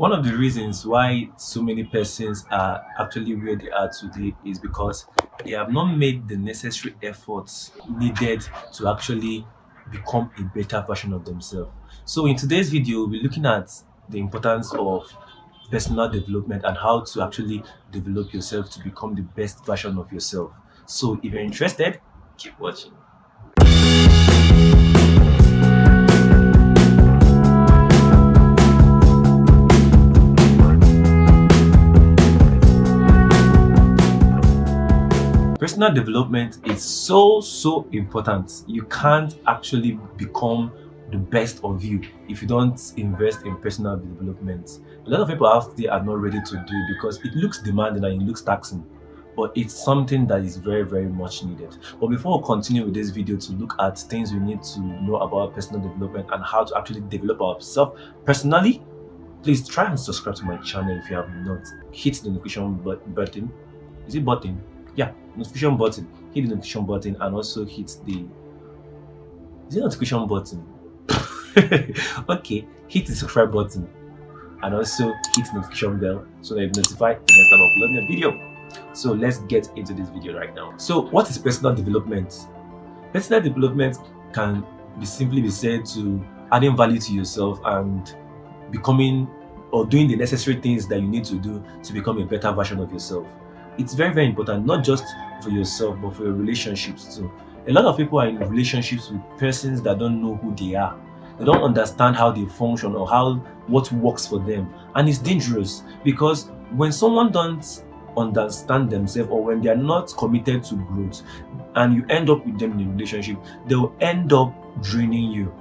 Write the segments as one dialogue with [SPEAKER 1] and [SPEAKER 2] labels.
[SPEAKER 1] One of the reasons why so many persons are actually where they are today is because they have not made the necessary efforts needed to actually become a better version of themselves. So, in today's video, we'll be looking at the importance of personal development and how to actually develop yourself to become the best version of yourself. So, if you're interested, keep watching. Personal development is so important. You can't actually become the best of you if you don't invest in personal development. A lot of people out there are not ready to do it because it looks demanding and it looks taxing, but it's something that is very much needed. But before we continue with this video to look at things we need to know about personal development and how to actually develop ourselves personally, please try and subscribe to my channel if you have not. Hit the notification button. Is it button? Yeah, notification button. Hit the notification button and also hit the notification button. Okay, hit the subscribe button and also hit the notification bell so that you're notified the next time I upload a video. So let's get into this video right now. So what is personal development? Personal development can simply be said to adding value to yourself and becoming or doing the necessary things that you need to do to become a better version of yourself. It's very important, not just for yourself but for your relationships too. A lot of people are in relationships with persons that don't know who they are. They don't understand how they function or what works for them, and it's dangerous because when someone don't understand themselves or when they are not committed to growth and you end up with them in a relationship, they will end up draining you.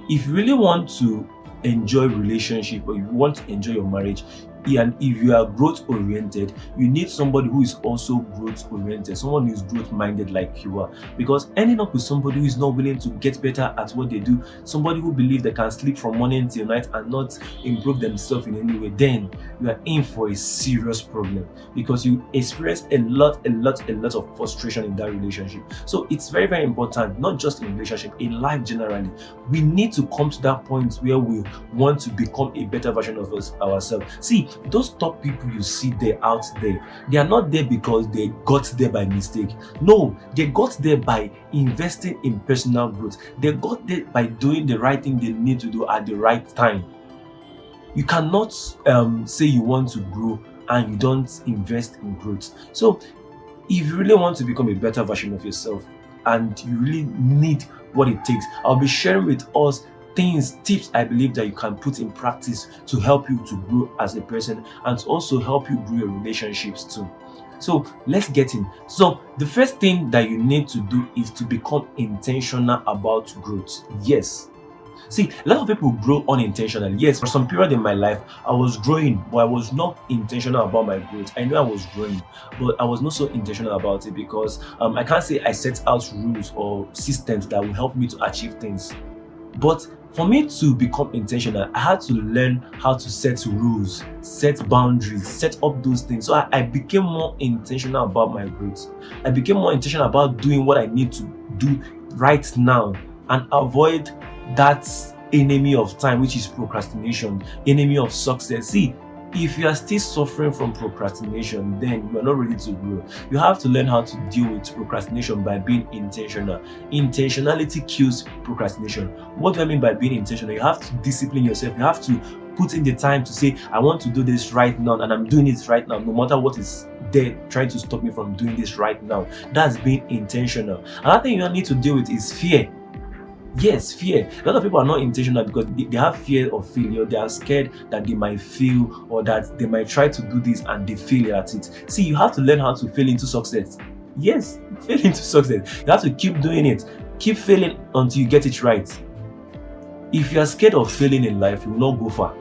[SPEAKER 1] If you really want to enjoy relationship or if you want to enjoy your marriage, and if you are growth oriented, you need somebody who is also growth oriented, someone who is growth minded like you are. Because ending up with somebody who is not willing to get better at what they do, somebody who believes they can sleep from morning till night and not improve themselves in any way, then you are in for a serious problem because you experience a lot of frustration in that relationship. So it's very important, not just in relationship, in life generally. We need to come to that point where we want to become a better version of ourselves. See, those top people you see there out there, they are not there because they got there by mistake. No, they got there by investing in personal growth. They got there by doing the right thing they need to do at the right time. You cannot say you want to grow and you don't invest in growth. So if you really want to become a better version of yourself and you really need what it takes, I'll be sharing with us tips I believe that you can put in practice to help you to grow as a person and to also help you grow your relationships too. So let's get in. So the first thing that you need to do is to become intentional about growth. Yes. See, a lot of people grow unintentionally. Yes, for some period in my life, I was growing, but I was not intentional about my growth. I knew I was growing, but I was not so intentional about it because I can't say I set out rules or systems that will help me to achieve things. But for me to become intentional, I had to learn how to set rules, set boundaries, set up those things. So I became more intentional about my growth. I became more intentional about doing what I need to do right now and avoid that enemy of time, which is procrastination, enemy of success. See, if you are still suffering from procrastination, then you are not ready to grow. You have to learn how to deal with procrastination by being intentional. Intentionality kills procrastination. What do I mean by being intentional? You have to discipline yourself. You have to put in the time to say, I want to do this right now and I'm doing it right now, no matter what is there trying to stop me from doing this right now. That's being intentional. Another thing you need to deal with is fear. Yes, fear. A lot of people are not intentional because they have fear of failure. They are scared that they might fail or that they might try to do this and they fail at it. See, you have to learn how to fail into success. Yes, fail into success. You have to keep doing it. Keep failing until you get it right. If you are scared of failing in life, you will not go far.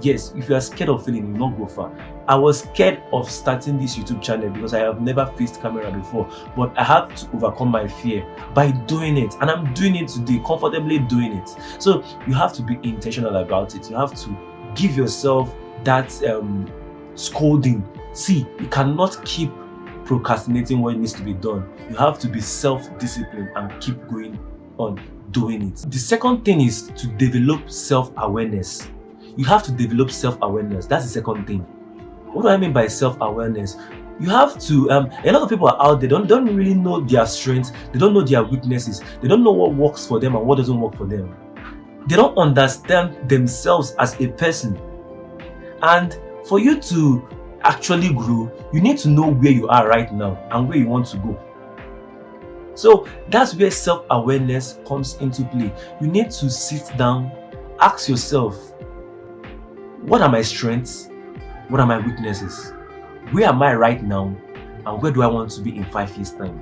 [SPEAKER 1] Yes, if you are scared of failing, you will not go far. I was scared of starting this YouTube channel because I have never faced camera before, but I have to overcome my fear by doing it, and I'm doing it today, comfortably doing it. So you have to be intentional about it. You have to give yourself that scolding. See, you cannot keep procrastinating what needs to be done. You have to be self-disciplined and keep going on doing it. The second thing is to develop self-awareness. you have to develop self-awareness. That's the second thing. What do I mean by self-awareness? You have to a lot of people are out there don't really know their strengths, they don't know their weaknesses, they don't know what works for them and what doesn't work for them. They don't understand themselves as a person. And for you to actually grow, you need to know where you are right now and where you want to go. So that's where self-awareness comes into play. You need to sit down, ask yourself, what are my strengths? What are my weaknesses? Where am I right now? And where do I want to be in 5 years' time?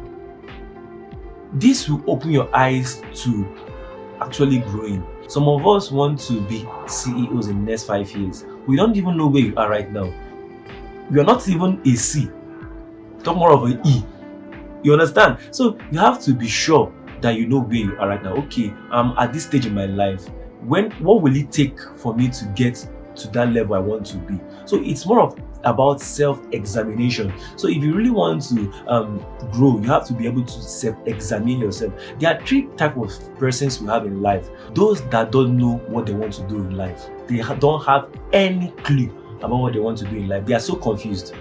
[SPEAKER 1] This will open your eyes to actually growing. Some of us want to be CEOs in the next 5 years. We don't even know where you are right now. You are not even a C. Talk more of an E. You understand? So you have to be sure that you know where you are right now. Okay, I'm at this stage in my life. What will it take for me to get to that level I want to be? So it's more of about self-examination. So if you really want to grow, you have to be able to self-examine yourself. There are 3 types of persons we have in life. Those that don't know what they want to do in life. They don't have any clue about what they want to do in life. They are so confused.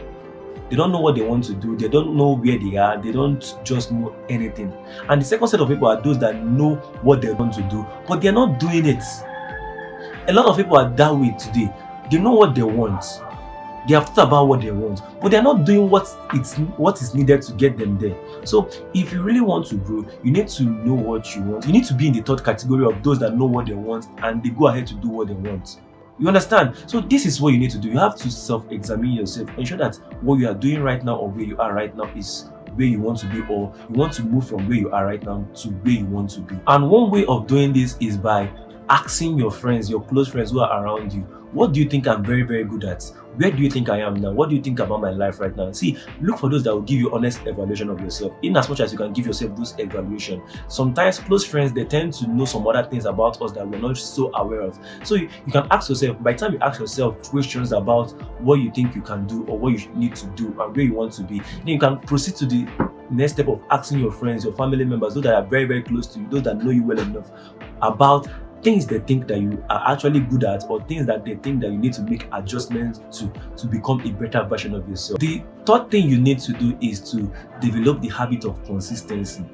[SPEAKER 1] They don't know what they want to do. They don't know where they are. They don't just know anything. And the second set of people are those that know what they want to do, but they're not doing it. A lot of people are that way today. They know what they want. They have thought about what they want, but they're not doing what is needed to get them there. So if you really want to grow, you need to know what you want. You need to be in the third category of those that know what they want and they go ahead to do what they want. You understand? So this is what you need to do. You have to self-examine yourself. Ensure that what you are doing right now or where you are right now is where you want to be, or you want to move from where you are right now to where you want to be. And one way of doing this is by asking your friends, your close friends who are around you, what do you think I'm very, very good at? Where do you think I am now? What do you think about my life right now? See, look for those that will give you honest evaluation of yourself. In as much as you can give yourself those evaluation. Sometimes close friends, they tend to know some other things about us that we're not so aware of. So you can ask yourself, by the time you ask yourself questions about what you think you can do or what you need to do and where you want to be, then you can proceed to the next step of asking your friends, your family members, those that are very, very close to you, those that know you well enough, about things they think that you are actually good at, or things that they think that you need to make adjustments to become a better version of yourself. The third thing you need to do is to develop the habit of consistency.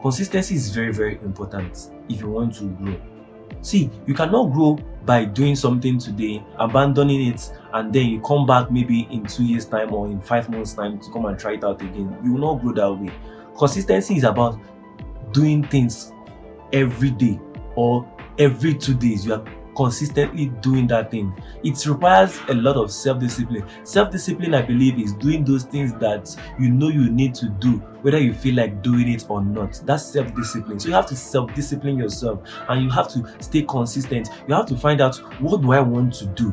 [SPEAKER 1] Consistency is very, very important if you want to grow. See, you cannot grow by doing something today, abandoning it, and then you come back maybe in 2 years' time or in 5 months' time to come and try it out again. You will not grow that way. Consistency is about doing things every day or every 2 days. You are consistently doing that thing. It requires a lot of self-discipline. Self-discipline, I believe, is doing those things that you know you need to do, whether you feel like doing it or not. That's self-discipline. So you have to self-discipline yourself and you have to stay consistent. You have to find out, what do I want to do?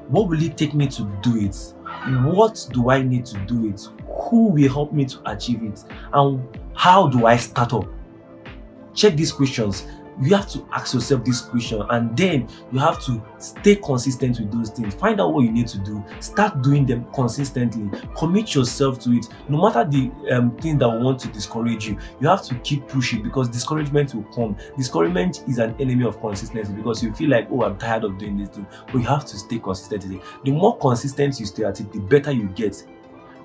[SPEAKER 1] What will it take me to do it? What do I need to do it? Who will help me to achieve it? And how do I start up? Check these questions. You have to ask yourself this question, and then you have to stay consistent with those things. Find out what you need to do. Start doing them consistently. Commit yourself to it. No matter the thing that will want to discourage you, you have to keep pushing, because discouragement will come. Discouragement is an enemy of consistency, because you feel like, oh, I'm tired of doing this thing. But you have to stay consistent with it. The more consistent you stay at it, the better you get.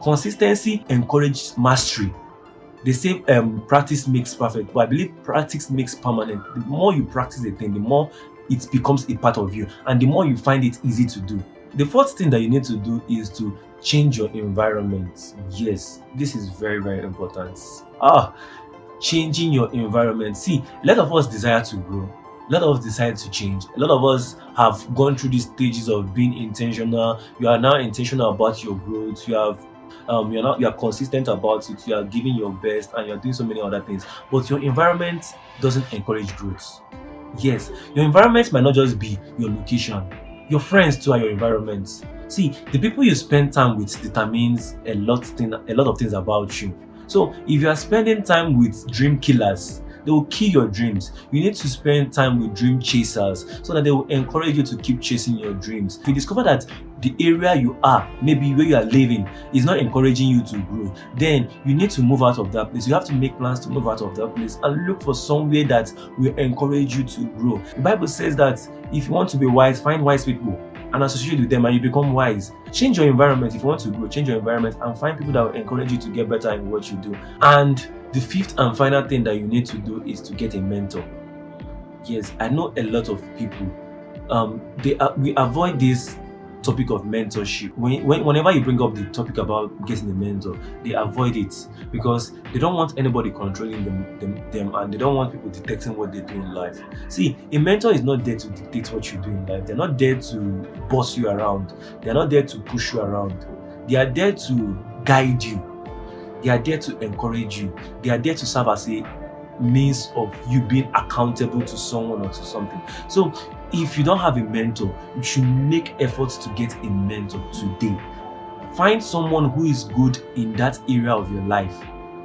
[SPEAKER 1] Consistency encourages mastery. They say practice makes perfect, but I believe practice makes permanent. The more you practice a thing, the more it becomes a part of you, and the more you find it easy to do. The fourth thing that you need to do is to change your environment. Yes, this is very, very important. Changing your environment. See, a lot of us desire to grow. A lot of us decide to change. A lot of us have gone through these stages of being intentional. You are now intentional about your growth. You are consistent about it, you are giving your best, and you're doing so many other things, but your environment doesn't encourage growth. Yes, your environment might not just be your location. Your friends too are your environment. See, the people you spend time with determines a lot of things about you. So if you are spending time with dream killers, They will kill your dreams. You need to spend time with dream chasers so that they will encourage you to keep chasing your dreams. If you discover that the area you are, maybe where you are living, is not encouraging you to grow, then you need to move out of that place. You have to make plans to move out of that place and look for somewhere that will encourage you to grow. The Bible says that if you want to be wise, find wise people and associate with them and you become wise. Change your environment. If you want to grow, change your environment and find people that will encourage you to get better in what you do. And the fifth and final thing that you need to do is to get a mentor. Yes, I know a lot of people, we avoid this topic of mentorship. Whenever you bring up the topic about getting a mentor, they avoid it because they don't want anybody controlling them and they don't want people detecting what they do in life. See, a mentor is not there to dictate what you do in life. They're not there to boss you around. They're not there to push you around. They are there to guide you. They are there to encourage you. They are there to serve as a means of you being accountable to someone or to something. So if you don't have a mentor, you should make efforts to get a mentor today. Find someone who is good in that area of your life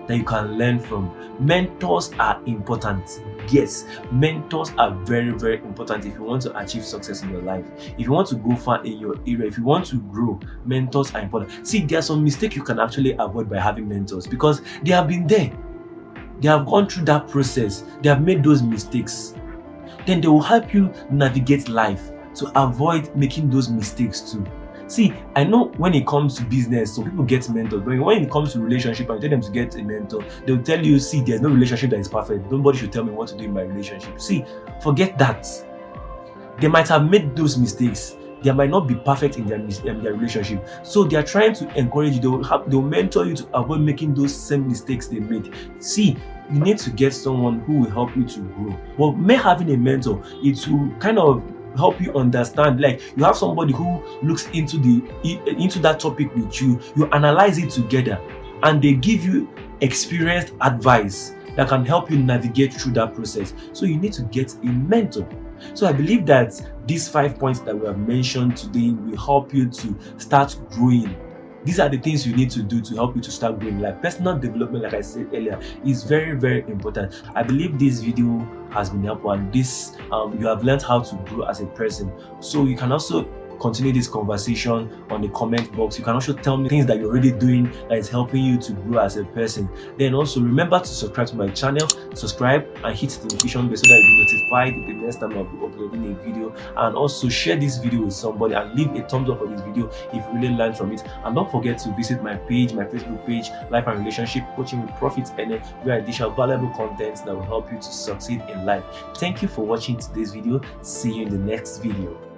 [SPEAKER 1] that you can learn from. Mentors are important. Yes, mentors are very, very important if you want to achieve success in your life. If you want to go far in your area, if you want to grow, mentors are important. See, there are some mistakes you can actually avoid by having mentors because they have been there. They have gone through that process. They have made those mistakes. Then they will help you navigate life to avoid making those mistakes too. See, I know when it comes to business, some people get mentors, but when it comes to relationship and you tell them to get a mentor, they'll tell you, see, there's no relationship that is perfect. Nobody should tell me what to do in my relationship. See, forget that. They might have made those mistakes. They might not be perfect in their relationship. So they are trying to encourage you. They'll mentor you to avoid making those same mistakes they made. See, you need to get someone who will help you to grow. But may having a mentor, it will kind of help you understand. Like you have somebody who looks into that topic with you. You analyze it together, and they give you experienced advice that can help you navigate through that process. So you need to get a mentor. So I believe that these 5 points that we have mentioned today will help you to start growing. These are the things you need to do to help you to start growing. Like personal development, like I said earlier, is very, very important. I believe this video has been helpful and this you have learned how to grow as a person. So you can also continue this conversation on the comment box. You can also tell me things that you're already doing that is helping you to grow as a person. Then also remember to subscribe to my channel, subscribe and hit the notification bell so that you'll be notified the next time I'll be uploading a video. And also share this video with somebody and leave a thumbs up for this video if you really learned from it. And don't forget to visit my page, my Facebook page, Life and Relationship Coaching with Profit Earning, where I dish out valuable content that will help you to succeed in life. Thank you for watching today's video. See you in the next video.